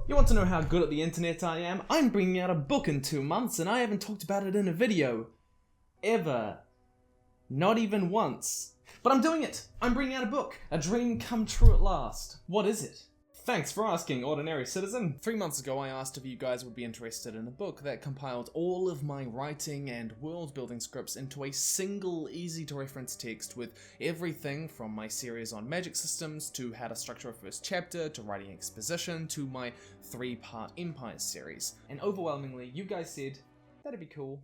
You want to know how good at the internet I am? I'm bringing out a book in 2 months and I haven't talked about it in a video. Ever. Not even once. But I'm doing it! I'm bringing out a book! A dream come true at last. What is it? Thanks for asking, ordinary citizen. 3 months ago I asked if you guys would be interested in a book that compiled all of my writing and world building scripts into a single easy to reference text with everything from my series on magic systems to how to structure a first chapter to writing exposition to my 3-part Empire series. And overwhelmingly you guys said that'd be cool.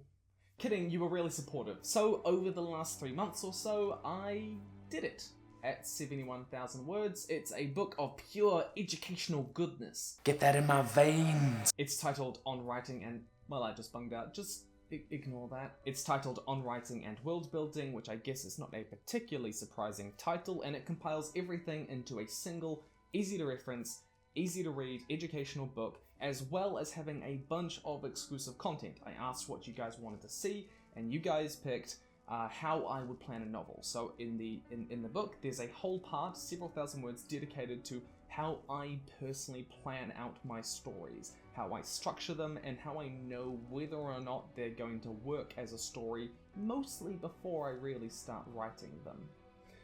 Kidding, you were really supportive. So over the last 3 months or so I did it. At 71,000 words, it's a book of pure educational goodness. Get that in my veins. It's titled On Writing and... well, I just bunged out. Just ignore that. It's titled On Writing and World Building, which I guess is not a particularly surprising title, and it compiles everything into a single, easy to reference, easy to read, educational book, as well as having a bunch of exclusive content. I asked what you guys wanted to see, and you guys picked how I would plan a novel. So in the book, there's a whole part, several thousand words, dedicated to how I personally plan out my stories, how I structure them, and how I know whether or not they're going to work as a story, mostly before I really start writing them.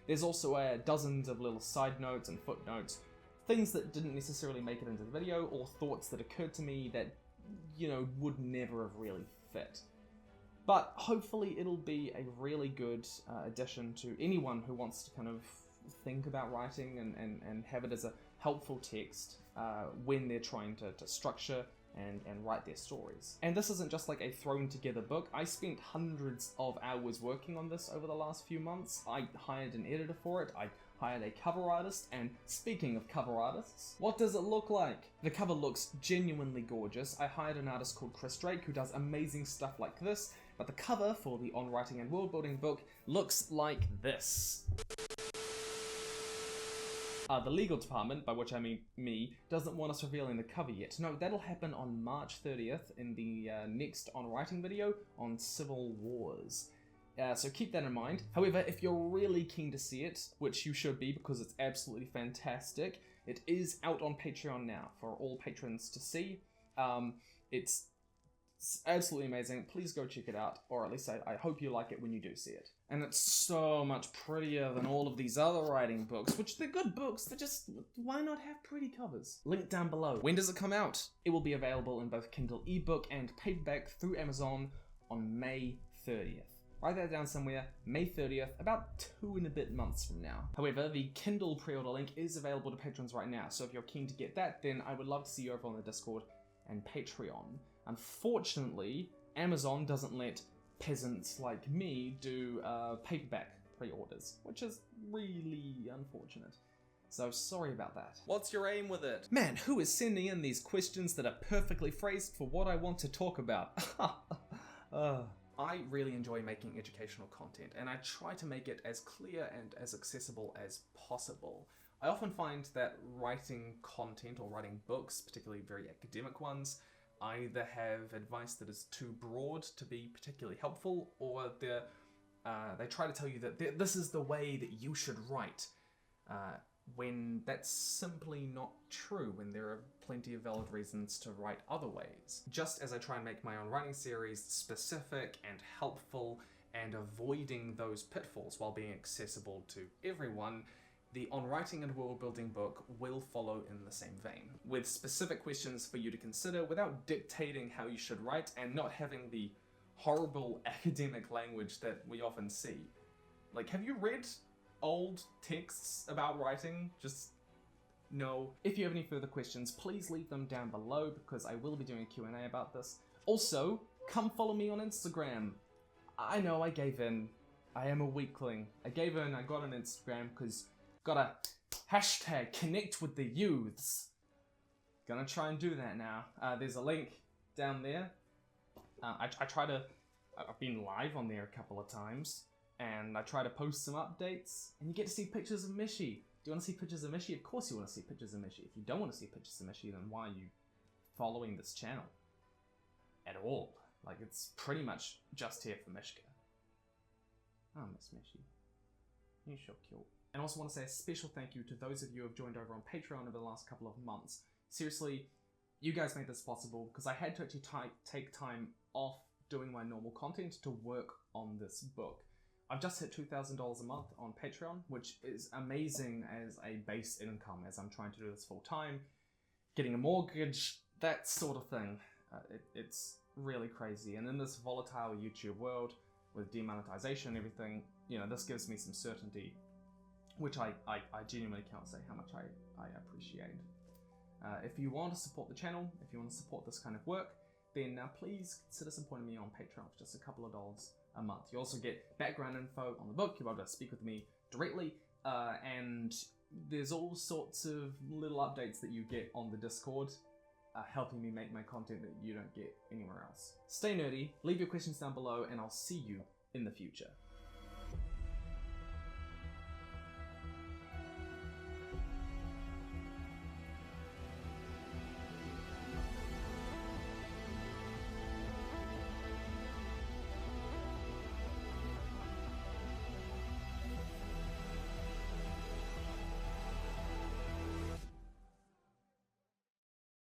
There's also dozens of little side notes and footnotes, things that didn't necessarily make it into the video, or thoughts that occurred to me that, you know, would never have really fit. But hopefully it'll be a really good addition to anyone who wants to kind of think about writing and have it as a helpful text when they're trying to structure and write their stories. And this isn't just like a thrown together book. I spent hundreds of hours working on this over the last few months. I hired an editor for it. I hired a cover artist, and speaking of cover artists, what does it look like? The cover looks genuinely gorgeous. I hired an artist called Chris Drake who does amazing stuff like this, but the cover for the On Writing and World Building book looks like this. The legal department, by which I mean me, doesn't want us revealing the cover yet. No, that'll happen on March 30th in the next On Writing video on Civil Wars. So keep that in mind. However, if you're really keen to see it, which you should be because it's absolutely fantastic, it is out on Patreon now for all patrons to see. It's absolutely amazing. Please go check it out, or at least I hope you like it when you do see it. And it's so much prettier than all of these other writing books, which they're good books, they're just, why not have pretty covers? Link down below. When does it come out? It will be available in both Kindle ebook and paperback through Amazon on May 30th. Write that down somewhere, May 30th, about 2 and a bit months from now. However, the Kindle pre-order link is available to patrons right now, so if you're keen to get that, then I would love to see you over on the Discord and Patreon. Unfortunately, Amazon doesn't let peasants like me do paperback pre-orders, which is really unfortunate. So sorry about that. What's your aim with it? Man, who is sending in these questions that are perfectly phrased for what I want to talk about? I really enjoy making educational content, and I try to make it as clear and as accessible as possible. I often find that writing content or writing books, particularly very academic ones, either have advice that is too broad to be particularly helpful, or they try to tell you that this is the way that you should write, when that's simply not true, when there are plenty of valid reasons to write other ways. Just as I try and make my own writing series specific and helpful and avoiding those pitfalls while being accessible to everyone, the On Writing and World Building book will follow in the same vein, with specific questions for you to consider without dictating how you should write and not having the horrible academic language that we often see. Like, have you read old texts about writing? Just no. If you have any further questions, please leave them down below because I will be doing a Q&A about this. Also, come follow me on Instagram. I know I gave in. I am a weakling. I gave in, I got on Instagram because gotta hashtag connect with the youths. Gonna try and do that now. There's a link down there. I've been live on there a couple of times, and I try to post some updates, and you get to see pictures of Mishi. Do you want to see pictures of Mishi? Of course you want to see pictures of Mishi. If you don't want to see pictures of Mishi, then why are you following this channel at all? Like, it's pretty much just here for Mishka. Oh, Miss Mishi. You're so cute. And I also want to say a special thank you to those of you who have joined over on Patreon over the last couple of months. Seriously, You guys made this possible because I had to actually take time off doing my normal content to work on this book. I've just hit $2,000 a month on Patreon, which is amazing as a base income as I'm trying to do this full time, getting a mortgage, that sort of thing. It's really crazy. And in this volatile YouTube world with demonetization and everything, you know, this gives me some certainty, which I genuinely can't say how much I appreciate. If you want to support the channel, if you want to support this kind of work, then please consider supporting me on Patreon for just a couple of dollars a month. You also get background info on the book, you're able to speak with me directly, and there's all sorts of little updates that you get on the Discord, helping me make my content that you don't get anywhere else. Stay nerdy, leave your questions down below, and I'll see you in the future.